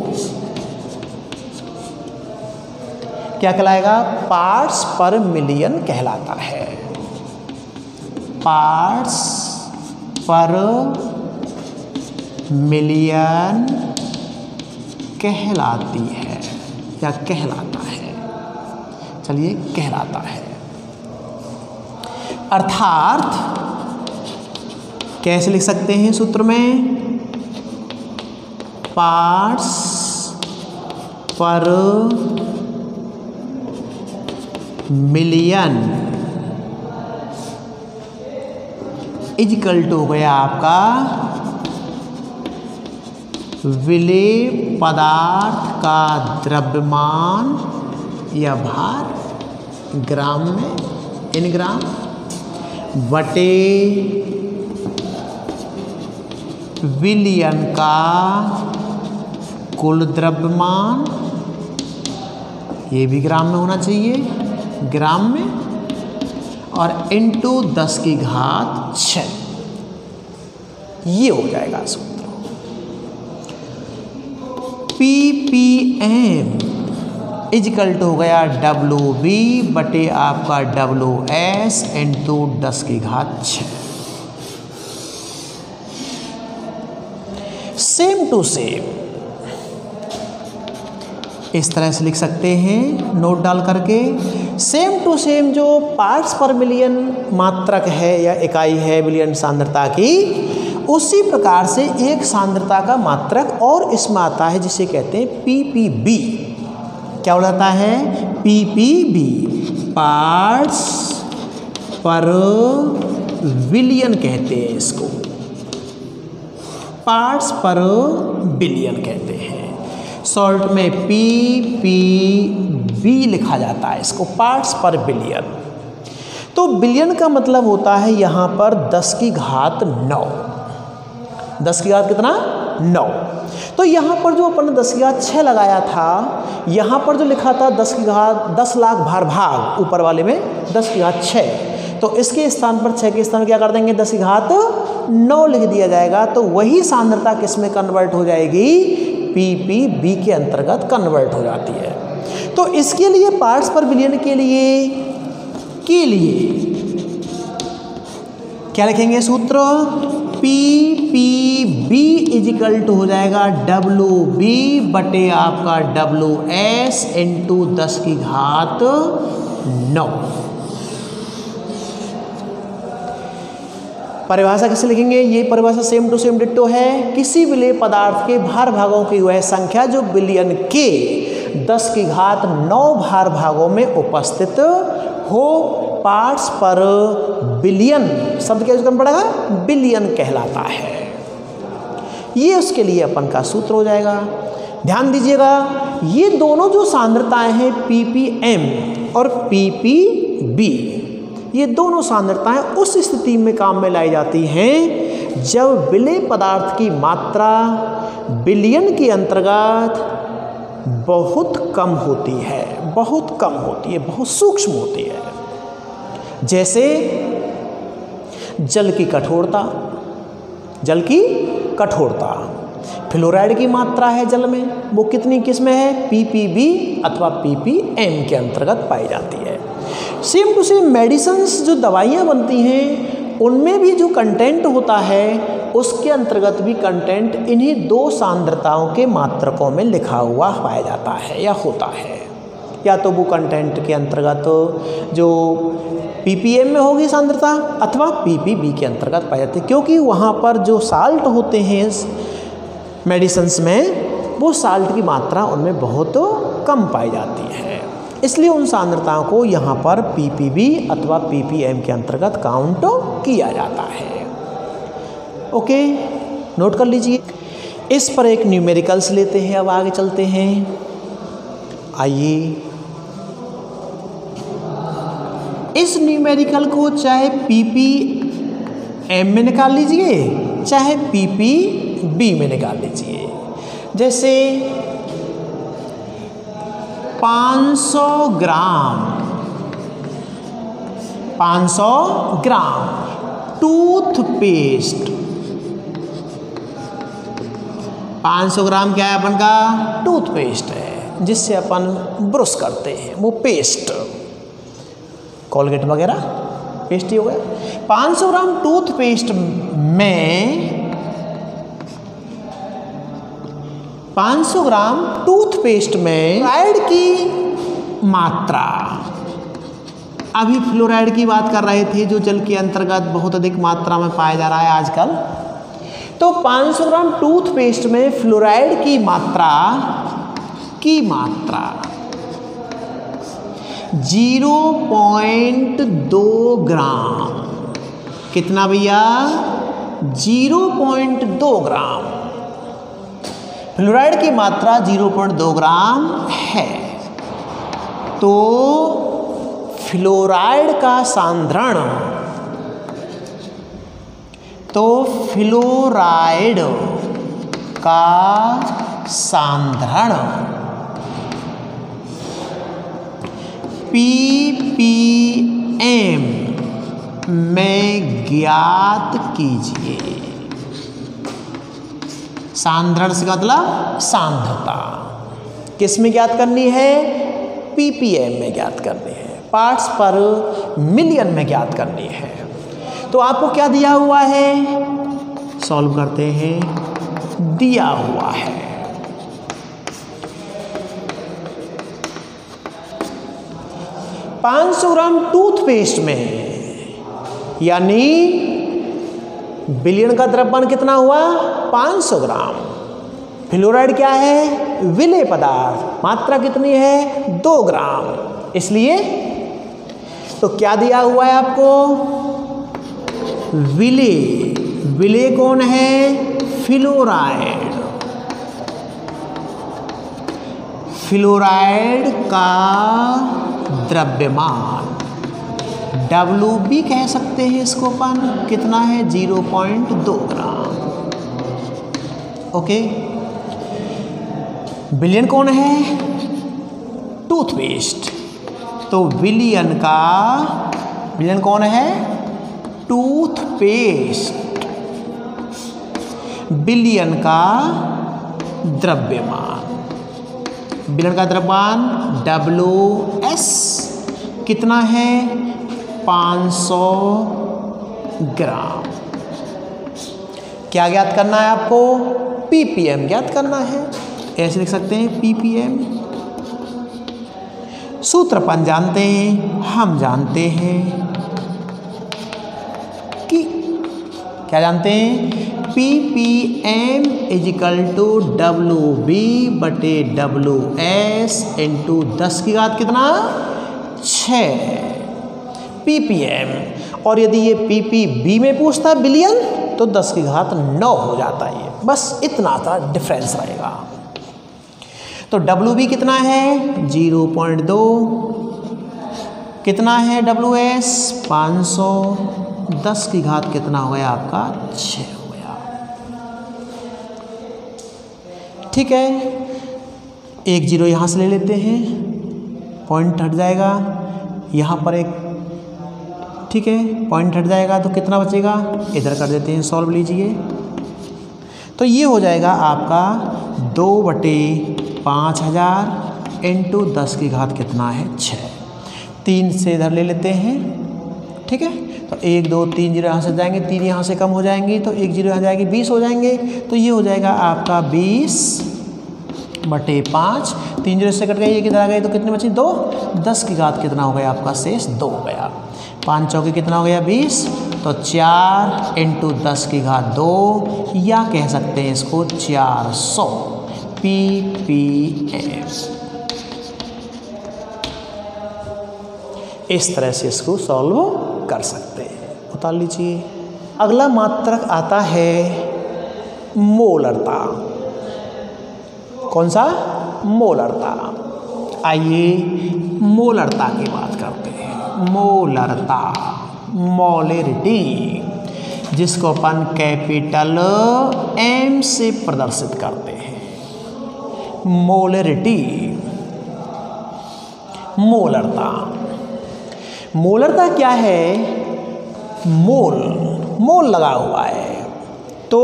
क्या कहलाएगा? पार्ट्स पर मिलियन कहलाता है। पार्ट्स पर मिलियन कहलाती है या कहलाता है। चलिए, कहलाता है। अर्थात कैसे लिख सकते हैं सूत्र में? पार्ट्स पर मिलियन इक्वल टू हो गया आपका विलेय पदार्थ का द्रव्यमान या भार ग्राम में, इन ग्राम, बटे विलियन का कुल द्रव्यमान, ये भी ग्राम में होना चाहिए, ग्राम में, और इंटू 10 की घात 6। ये हो जाएगा सूत्र। ppm इक्वल टू हो गया WB बटे आपका WS इंटू 10 की घात 6। सेम टू सेम इस तरह से लिख सकते हैं नोट डाल करके। सेम टू सेम जो पार्ट्स पर मिलियन मात्रक है या इकाई है मिलियन सांद्रता की, उसी प्रकार से एक सांद्रता का मात्रक और इसमें आता है जिसे कहते हैं ppb। क्या हो जाता है? ppb, पार्ट्स पर विलियन कहते हैं इसको, पार्ट्स पर बिलियन कहते हैं। शॉर्ट में ppb लिखा जाता है इसको, पार्ट्स पर बिलियन। तो बिलियन का मतलब होता है यहाँ पर 10 की घात 9। 10 की घात कितना? 9। तो यहाँ पर जो अपन ने 10 की घात 6 लगाया था, यहाँ पर जो लिखा था 10 लाख भाग ऊपर वाले में 10 की घात 6, तो इसके स्थान पर 6 के स्थान क्या कर देंगे? 10 की घात 9 लिख दिया जाएगा। तो वही सांद्रता किस में कन्वर्ट हो जाएगी? ppb के अंतर्गत कन्वर्ट हो जाती है। तो इसके लिए पार्ट्स पर बिलियन के लिए क्या लिखेंगे सूत्र? ppb इक्वल टू हो जाएगा WB बटे आपका WS इंटू 10 की घात 9। परिभाषा कैसे लिखेंगे? ये परिभाषा सेम टू सेम डिट्टो है। किसी विलेय पदार्थ के भार भागों की वह संख्या जो बिलियन के 10 की घात 9 भार भागों में उपस्थित हो, पार्ट्स पर बिलियन, शब्द क्या यूज करना पड़ेगा? बिलियन कहलाता है। ये उसके लिए अपन का सूत्र हो जाएगा। ध्यान दीजिएगा, ये दोनों जो सांद्रताएं हैं ppm और ppb, ये दोनों सांद्रताएं उस स्थिति में काम में लाई जाती हैं जब विलेय पदार्थ की मात्रा बिलियन के अंतर्गत बहुत कम होती है, बहुत कम होती है, बहुत सूक्ष्म होती है। जैसे जल की कठोरता, जल की कठोरता, फ्लोराइड की मात्रा है जल में, वो कितनी किस्में है? ppb अथवा ppm के अंतर्गत पाई जाती है। सेम टू सेम मेडिसिन्स जो दवाइयाँ बनती हैं उनमें भी जो कंटेंट होता है उसके अंतर्गत भी कंटेंट इन्हीं दो सांद्रताओं के मात्रकों में लिखा हुआ पाया जाता है या होता है। या तो वो कंटेंट के अंतर्गत जो ppm में होगी सांद्रता अथवा ppb के अंतर्गत पाई जाती है, क्योंकि वहाँ पर जो साल्ट होते हैं मेडिसिन्स में वो साल्ट की मात्रा उनमें बहुत कम पाई जाती है, इसलिए उन सांद्रताओं को यहाँ पर ppb अथवा ppm के अंतर्गत काउंट किया जाता है। ओके, नोट कर लीजिए। इस पर एक न्यूमेरिकल्स लेते हैं। अब आगे चलते हैं, आइए इस न्यूमेरिकल को चाहे PPM में निकाल लीजिए, चाहे PPB में निकाल लीजिए। जैसे 500 ग्राम टूथपेस्ट। 500 ग्राम क्या है अपन का? टूथपेस्ट है, जिससे अपन ब्रश करते हैं, वो पेस्ट, कोलगेट वगैरह पेस्ट ही हो गया। 500 ग्राम टूथपेस्ट में 500 ग्राम टूथपेस्ट में फ्लोराइड की मात्रा, अभी फ्लोराइड की बात कर रहे थे जो जल के अंतर्गत बहुत अधिक मात्रा में पाया जा रहा है आजकल। तो 500 ग्राम टूथपेस्ट में फ्लोराइड की मात्रा 0.2 ग्राम। कितना भैया? 0.2 ग्राम। फ्लोराइड की मात्रा 0.2 ग्राम है। तो फ्लोराइड का सांद्रण, ppm में ज्ञात कीजिए। सांद्रण से मतलब सांद्रता। किस में ज्ञात करनी है? ppm में ज्ञात करनी है, पार्ट्स पर मिलियन में ज्ञात करनी है। तो आपको क्या दिया हुआ है? सॉल्व करते हैं। दिया हुआ है 500 ग्राम टूथपेस्ट में, यानी बिलियन का द्रव्यमान कितना हुआ? 500 ग्राम। फ्लोराइड क्या है? विलेय पदार्थ, मात्रा कितनी है? 2 ग्राम। इसलिए तो क्या दिया हुआ है आपको? विलेय कौन है? फ्लोराइड। फ्लोराइड का द्रव्यमान WB कह सकते हैं इसको अपन। कितना है? 0.2 ग्राम। ओके। बिलियन कौन है? टूथपेस्ट। तो बिलियन कौन है? टूथपेस्ट। बिलियन का द्रव्यमान, WS कितना है? 500 ग्राम। क्या ज्ञात करना है आपको? ppm ज्ञात करना है। ऐसे लिख सकते हैं ppm। सूत्र अपन जानते हैं, हम जानते हैं कि क्या जानते हैं? ppm = WB बटे WS इंटू 10 की घात कितना? 6 ppm। और यदि ये ppb में पूछता है बिलियन, तो 10 की घात 9 हो जाता है। ये बस इतना सा डिफरेंस रहेगा। तो WB कितना है? 0.2। कितना है WS? 500। 10 की घात कितना हो गया आपका? 6 हो गया। ठीक है, एक 0 यहाँ से ले लेते हैं, पॉइंट हट जाएगा। यहाँ पर एक, ठीक है, पॉइंट हट जाएगा तो कितना बचेगा? इधर कर देते हैं, सॉल्व लीजिए। तो ये हो जाएगा आपका 2/5000 इंटू 10 की घात कितना है? 6। 3 से इधर ले लेते हैं। ठीक है, तो 1 2 3 0 यहाँ से जाएंगे, 3 यहाँ से कम हो जाएंगी, तो 1 0 यहाँ जाएगी, 20 हो जाएंगे। तो ये हो जाएगा आपका 20/5। 3 0 से कट गई, 1 इधर आ गई, तो कितनी बची? 2। 10 की घात कितना हो गया आपका? शेष 2 हो गया। 5 चौके कितना हो गया? 20। तो 4 इंटू 10 की घात 2, या कह सकते हैं इसको 400 ppm। इस तरह से इसको सॉल्व कर सकते हैं। उतार लीजिए। अगला मात्रक आता है मोलरता। कौन सा? मोलरता। आइए मोलरता की बात करते हैं। मोलरता, मोलरिटी, जिसको अपन कैपिटल M से प्रदर्शित करते हैं। मोलरिटी, मोलरता। मोलरता क्या है? मोल, मोल लगा हुआ है। तो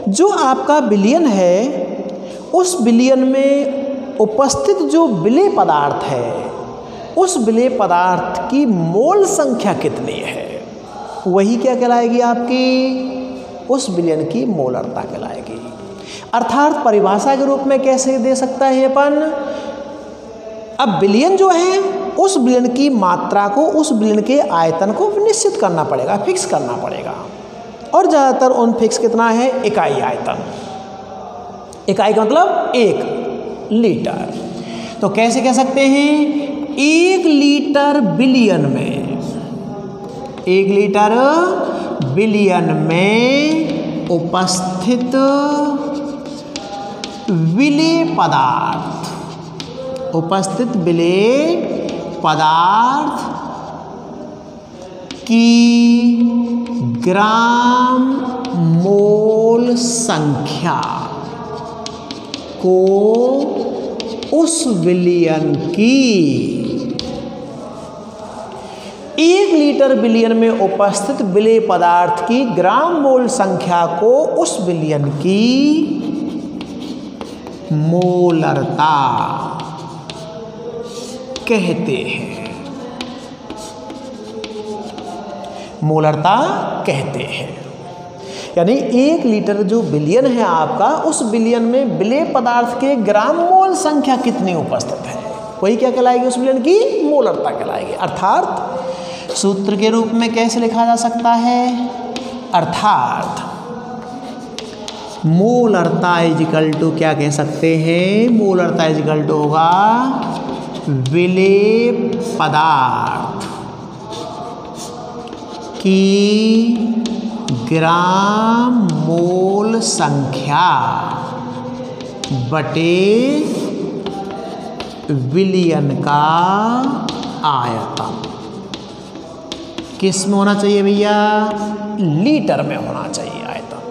जो आपका विलयन है उस विलयन में उपस्थित जो विलेय पदार्थ है उस विलेय पदार्थ की मोल संख्या कितनी है, वही क्या कहलाएगी? आपकी उस विलयन की मोलरता कहलाएगी। अर्थात परिभाषा के रूप में कैसे दे सकता है अपन? अब विलयन जो है उस विलयन की मात्रा को, उस विलयन के आयतन को निश्चित करना पड़ेगा, फिक्स करना पड़ेगा। और ज़्यादातर उन फिक्स कितना है? इकाई आयतन। इकाई का मतलब 1 लीटर। तो कैसे कह सकते हैं? 1 लीटर विलयन में, 1 लीटर विलयन में उपस्थित विलेय पदार्थ, उपस्थित विलेय पदार्थ की ग्राम मोल संख्या को उस विलयन की, 1 लीटर विलयन में उपस्थित विलेय पदार्थ की ग्राम मोल संख्या को उस विलयन की मोलरता कहते हैं। मोलरता कहते हैं। यानी 1 लीटर जो विलयन है आपका, उस विलयन में विलेय पदार्थ के ग्राम मोल संख्या कितनी उपस्थित है, वही क्या कहलाएगी? उस विलयन की मोलरता कहलाएगी। अर्थात सूत्र के रूप में कैसे लिखा जा सकता है? अर्थात मोलरता इजिकल टू क्या कह सकते हैं? मोलरता इजिकल टू होगा विलेय पदार्थ की ग्राम मोल संख्या बटे विलयन का आयतन। किस में होना चाहिए भैया? लीटर में होना चाहिए आयतन।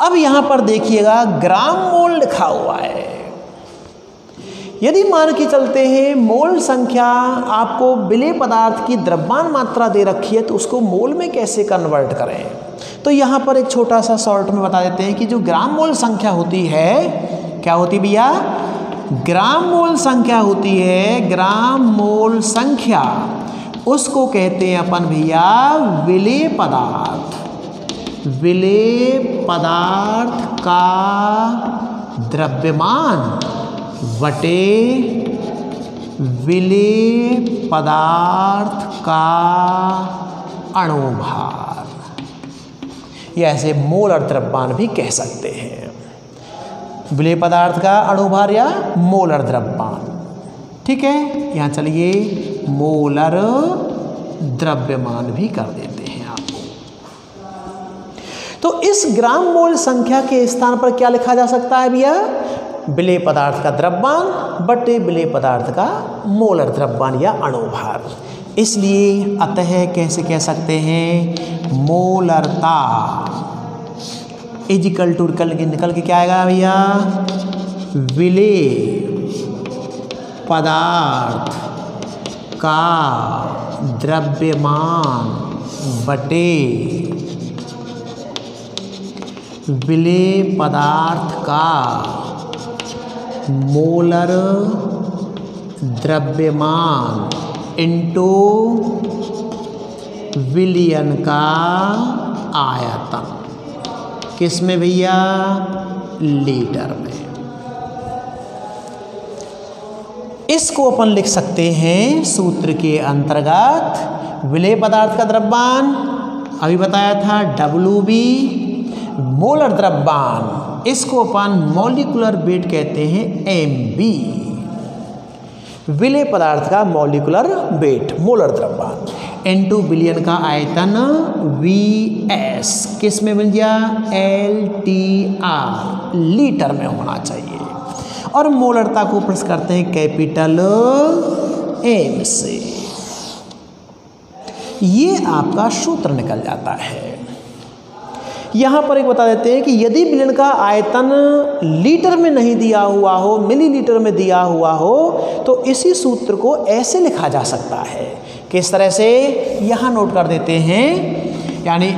अब यहां पर देखिएगा ग्राम मोल लिखा हुआ है। यदि मान के चलते हैं मोल संख्या आपको विलेय पदार्थ की द्रव्यमान मात्रा दे रखी है, तो उसको मोल में कैसे कन्वर्ट करें? तो यहाँ पर एक छोटा सा शॉर्ट में बता देते हैं कि जो ग्राम मोल संख्या होती है, क्या होती भैया? ग्राम मोल संख्या होती है, ग्राम मोल संख्या, उसको कहते हैं अपन भैया विलेय पदार्थ। विलेय पदार्थ का द्रव्यमान बटे विलेय पदार्थ का अणुभार, या ऐसे मोलर द्रव्यमान भी कह सकते हैं। विलेय पदार्थ का अणुभार या मोलर द्रव्यमान। ठीक है, यहाँ चलिए मोलर द्रव्यमान भी कर देते हैं आपको। तो इस ग्राम मोल संख्या के स्थान पर क्या लिखा जा सकता है भैया? विलेय पदार्थ का द्रव्यमान बटे विलेय पदार्थ का मोलर द्रव्यमान या अणुभार। इसलिए अतः कैसे कह सकते हैं? मोलरता इजिकल टू निकल के क्या आएगा भैया? विलेय पदार्थ का द्रव्यमान बटे विलेय पदार्थ का मोलर द्रव्यमान इंटू विलयन का आयतन। किस में भैया? लीटर में। इसको अपन लिख सकते हैं सूत्र के अंतर्गत विलेय पदार्थ का द्रव्यमान अभी बताया था WB, मोलर द्रव्यमान इसको अपन मॉलिक्यूलर वेट कहते हैं MB। विलेय पदार्थ का मॉलिक्यूलर वेट मोलर द्रव्यमान N2 विलयन का आयतन VS किस में मिल गया, LTR लीटर में होना चाहिए। और मोलरता को प्रश्न करते हैं कैपिटल M से। ये आपका सूत्र निकल जाता है। यहाँ पर एक बता देते हैं कि यदि विलयन का आयतन लीटर में नहीं दिया हुआ हो, मिलीलीटर में दिया हुआ हो, तो इसी सूत्र को ऐसे लिखा जा सकता है। किस तरह से, यहाँ नोट कर देते हैं, यानी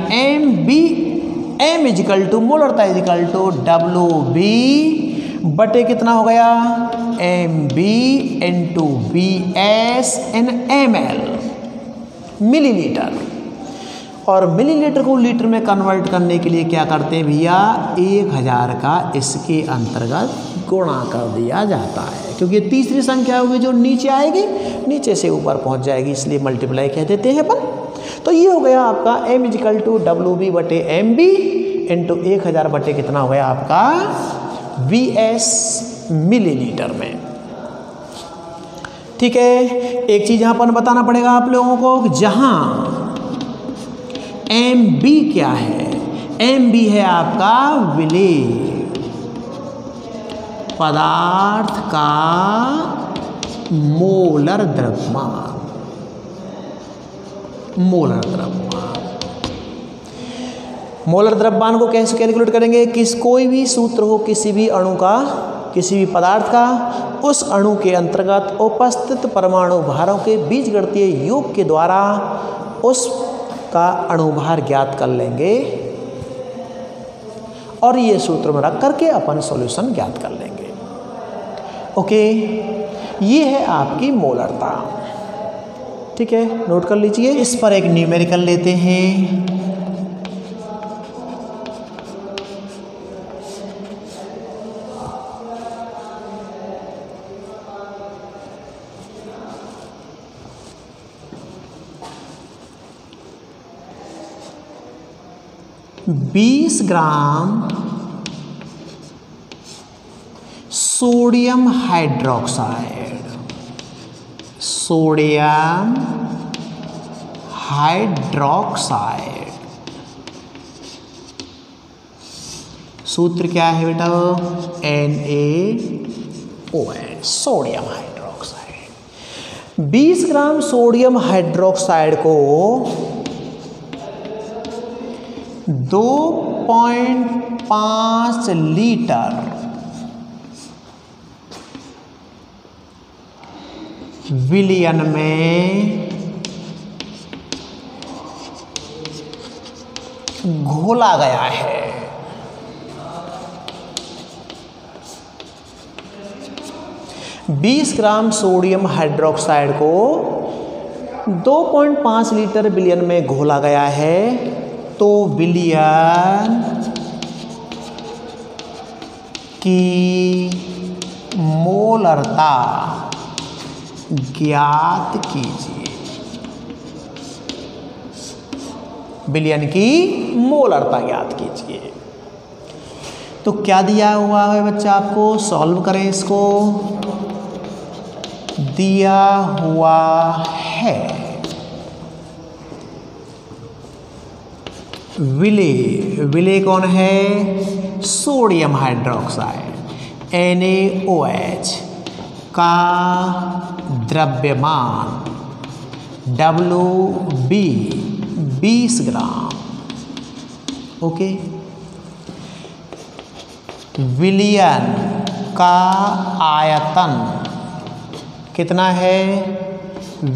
M इजिकल टू मोलरता इजिकल टू WB बटे कितना हो गया, MB into VS in ml millilitre. और मिलीलीटर को लीटर में कन्वर्ट करने के लिए क्या करते हैं भैया, 1000 का इसके अंतर्गत गुणा कर दिया जाता है, क्योंकि तीसरी संख्या होगी जो नीचे आएगी, नीचे से ऊपर पहुंच जाएगी, इसलिए मल्टीप्लाई कह देते हैं अपन। तो ये हो गया आपका M इजिकल टू WB बटे MB इंटू 1000 बटे कितना हो गया आपका VS मिलीलीटर में। ठीक है, एक चीज़ यहाँ पर बताना पड़ेगा आप लोगों को, जहाँ MB क्या है, MB है आपका विलेय, पदार्थ का मोलर द्रव्यमान, मोलर द्रव्यमान। मोलर द्रव्यमान को कैसे कैलकुलेट करेंगे, कोई भी सूत्र हो किसी भी अणु का, किसी भी पदार्थ का, उस अणु के अंतर्गत उपस्थित परमाणु भारों के बीजगणितीय योग के द्वारा उस का अणुभार ज्ञात कर लेंगे और ये सूत्र में रख करके अपन सॉल्यूशन ज्ञात कर लेंगे। ओके, ये है आपकी मोलरता। ठीक है, नोट कर लीजिए। इस पर एक न्यूमेरिकल लेते हैं। बीस gram sodium hydroxide, sodium hydroxide, सूत्र क्या है बेटा, NaOH, sodium hydroxide. 20 gram sodium hydroxide को 2.5 लीटर विलयन में घोला गया है। बीस ग्राम सोडियम हाइड्रोक्साइड को 2.5 लीटर विलयन में घोला गया है, तो विलयन की मोलरता ज्ञात कीजिए। विलयन की मोलरता ज्ञात कीजिए। तो क्या दिया हुआ है बच्चा, आपको सॉल्व करें इसको। दिया हुआ है विलेय कौन है, सोडियम हाइड्रोक्साइड NaOH का द्रव्यमान WB 20 ग्राम। ओके, विलयन का आयतन कितना है,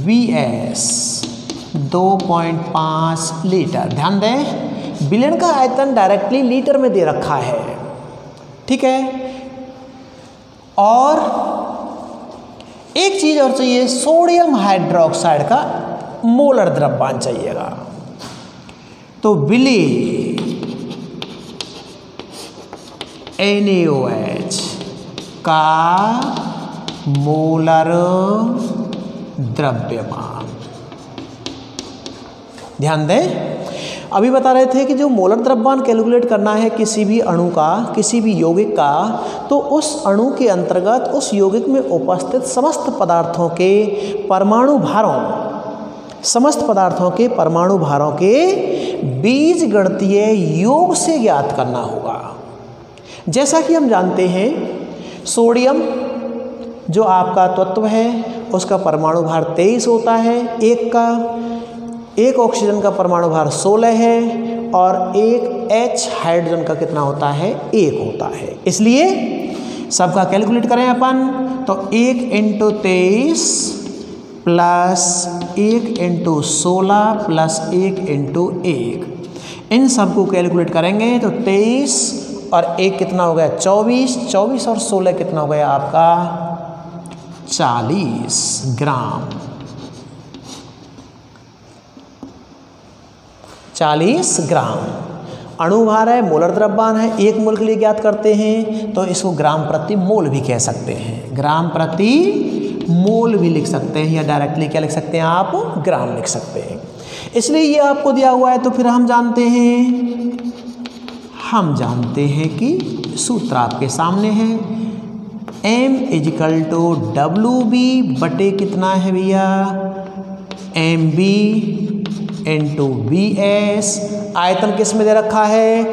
VS 2.5 लीटर। ध्यान दें, विलयन का आयतन डायरेक्टली लीटर में दे रखा है। ठीक है, और एक चीज और चाहिए, सोडियम हाइड्रोक्साइड का मोलर द्रव्यमान चाहिएगा। तो विलेय NaOH का मोलर द्रव्यमान। ध्यान दें, अभी बता रहे थे कि जो मोलर द्रव्यमान कैलकुलेट करना है किसी भी अणु का, किसी भी यौगिक का, तो उस अणु के अंतर्गत उस यौगिक में उपस्थित समस्त पदार्थों के परमाणु भारों समस्त पदार्थों के परमाणु भारों के बीजगणितीय योग से ज्ञात करना होगा। जैसा कि हम जानते हैं सोडियम जो आपका तत्व है उसका परमाणु भार 23 होता है, एक ऑक्सीजन का परमाणु भार 16 है और एक H हाइड्रोजन का कितना होता है, 1 होता है। इसलिए सबका कैलकुलेट करें अपन तो 1 × 23 प्लस 1 × 16 प्लस 1 × 1, इन सबको कैलकुलेट करेंगे तो 23 और 1 कितना हो गया 24, 24 और 16 कितना हो गया आपका 40 ग्राम। 40 ग्राम अणुभार है, मोलर द्रव्यमान है, 1 मोल के लिए ज्ञात करते हैं तो इसको ग्राम प्रति मोल भी कह सकते हैं, ग्राम प्रति मोल भी लिख सकते हैं या डायरेक्टली क्या लिख सकते हैं आप, ग्राम लिख सकते हैं। इसलिए ये आपको दिया हुआ है तो फिर हम जानते हैं कि सूत्र आपके सामने है, M = WB बटे कितना है भैया, MB × BS। आयतन किस में दे रखा है,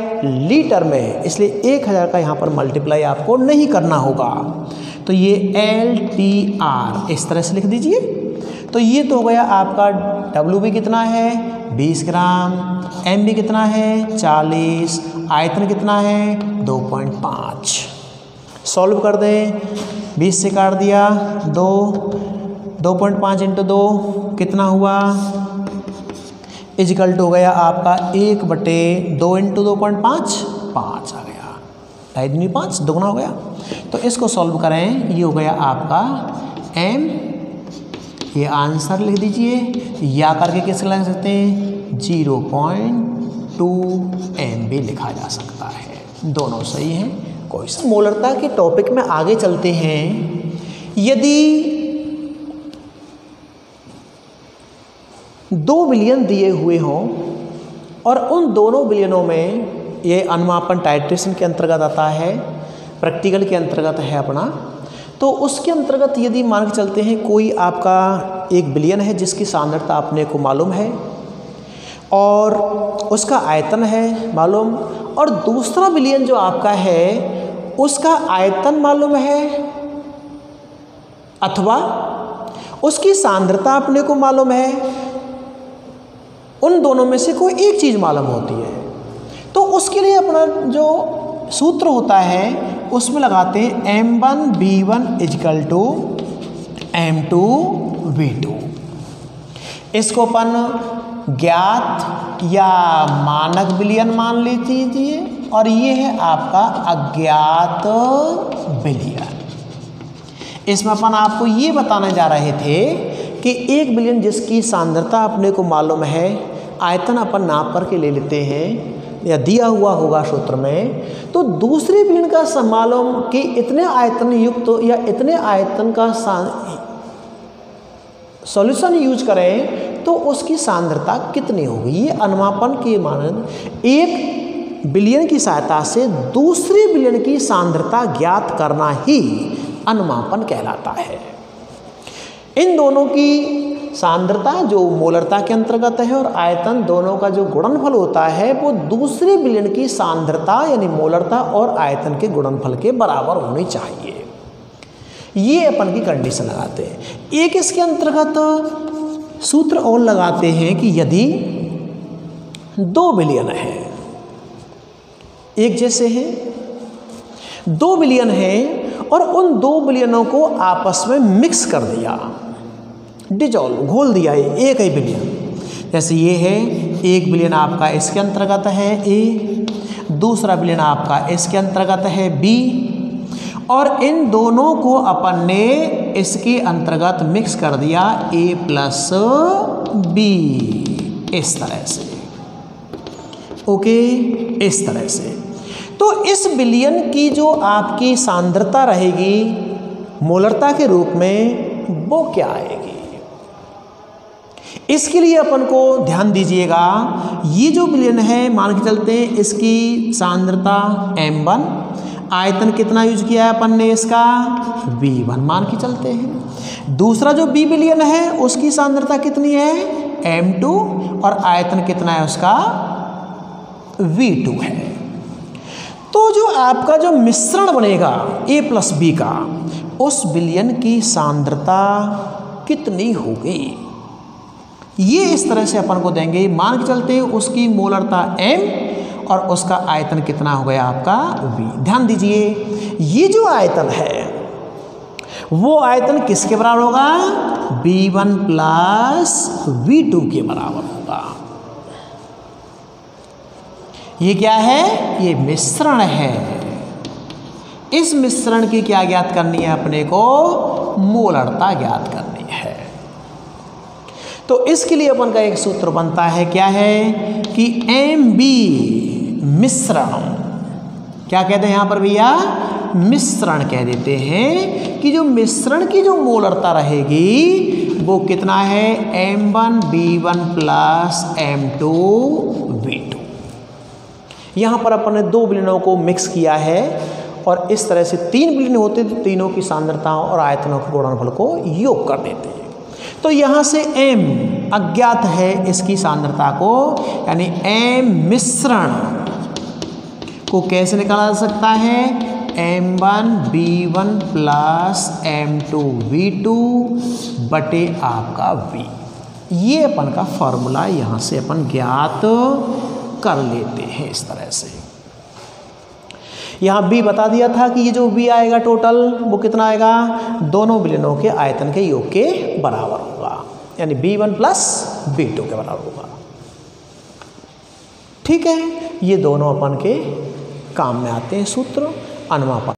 लीटर में, इसलिए 1000 का यहाँ पर मल्टीप्लाई आपको नहीं करना होगा। तो ये LTR इस तरह से लिख दीजिए। तो ये तो हो गया आपका WB कितना है 20 ग्राम, MB कितना है 40, आयतन कितना है 2.5। सॉल्व कर दें, 20 से काट दिया 2.5 × 2 कितना हुआ, इजिकल टू हो गया आपका 1/2 × 2.5 5 आ गया, 2.5 5 दुगना हो गया। तो इसको सॉल्व करें, ये हो गया आपका M, ये आंसर लिख दीजिए, या करके किस लग सकते हैं 0.2 MB लिखा जा सकता है, दोनों सही हैं। कोई सा मोलरता के टॉपिक में आगे चलते हैं। यदि 2 बिलियन दिए हुए हों और उन दोनों बिलियनों में, ये अनुमापन टाइट्रेशन के अंतर्गत आता है, प्रैक्टिकल के अंतर्गत है अपना, तो उसके अंतर्गत यदि मान के चलते हैं कोई आपका 1 बिलियन है जिसकी सांद्रता अपने को मालूम है और उसका आयतन है मालूम, और दूसरा बिलियन जो आपका है उसका आयतन मालूम है अथवा उसकी सांद्रता अपने को मालूम है, उन दोनों में से कोई एक चीज़ मालूम होती है, तो उसके लिए अपना जो सूत्र होता है उसमें लगाते हैं M1B1 = M2V2। इसको अपन ज्ञात या मानक बिलियन मान लीजिए, और ये है आपका अज्ञात बिलियन। इसमें अपन आपको ये बताने जा रहे थे कि 1 बिलियन जिसकी सांद्रता अपने को मालूम है, आयतन अपन नाप करके ले लेते हैं या दिया हुआ होगा सूत्र में, तो दूसरे बिलियन का मालूम कि इतने आयतन युक्त या इतने आयतन का सॉल्यूशन यूज करें तो उसकी सांद्रता कितनी होगी। ये अनुमापन के मानक 1 बिलियन की सहायता से दूसरे बिलियन की सांद्रता ज्ञात करना ही अनुमापन कहलाता है। इन दोनों की सांद्रता जो मोलरता के अंतर्गत है और आयतन दोनों का जो गुणनफल होता है वो दूसरे बिलियन की सांद्रता यानी मोलरता और आयतन के गुणनफल के बराबर होनी चाहिए। ये अपन की कंडीशन लगाते हैं। एक इसके अंतर्गत सूत्र और लगाते हैं कि यदि 2 बिलियन है, एक जैसे हैं 2 बिलियन है और उन 2 बिलियनों को आपस में मिक्स कर दिया, डिजॉल्व घोल दिया, है एक ही बिलियन। जैसे ये है 1 बिलियन आपका इसके अंतर्गत है ए, दूसरा बिलियन आपका इसके अंतर्गत है बी, और इन दोनों को अपन ने इसके अंतर्गत मिक्स कर दिया a + b, इस तरह से, ओके, इस तरह से। तो इस बिलियन की जो आपकी सांद्रता रहेगी मोलरता के रूप में वो क्या आएगी, इसके लिए अपन को ध्यान दीजिएगा। ये जो बिलियन है मान के चलते हैं इसकी सांद्रता m1, आयतन कितना यूज किया है अपन ने इसका v1 मान के चलते हैं। दूसरा जो b बिलियन है उसकी सांद्रता कितनी है m2 और आयतन कितना है उसका v2 है। तो जो आपका जो मिश्रण बनेगा a प्लस b का, उस विलयन की सांद्रता कितनी होगी, ये इस तरह से अपन को देंगे। मान के चलते हैं उसकी मोलरता m और उसका आयतन कितना हो गया आपका v। ध्यान दीजिए, ये जो आयतन है वो आयतन किसके बराबर होगा, v1 प्लस v2 के बराबर होगा। ये क्या है, ये मिश्रण है। इस मिश्रण की क्या ज्ञात करनी है अपने को, मोलरता ज्ञात करनी है। तो इसके लिए अपन का एक सूत्र बनता है, क्या है कि MB मिश्रण, क्या कहते हैं यहाँ पर भैया, मिश्रण कह देते हैं कि जो मिश्रण की जो मोलरता रहेगी वो कितना है, M1B1 प्लस M2 V2। यहाँ पर अपन ने दो विलयनों को मिक्स किया है और इस तरह से तीन विलयन होते तो तीनों की सांद्रताओं और आयतनों के गुणनफल को योग कर देते हैं। तो यहाँ से M अज्ञात है, इसकी सांद्रता को यानी M मिश्रण को कैसे निकाला जा सकता है, M1B1 प्लस M2 V2 बटे आपका V। ये अपन का फॉर्मूला यहाँ से अपन ज्ञात कर लेते हैं इस तरह से। यहाँ B बता दिया था कि ये जो V आएगा टोटल वो कितना आएगा, दोनों विलयनों के आयतन के योग के बराबर होगा, यानी B1 प्लस B2 के बराबर होगा। ठीक है, ये दोनों अपन के काम में आते हैं सूत्र अनुमापक।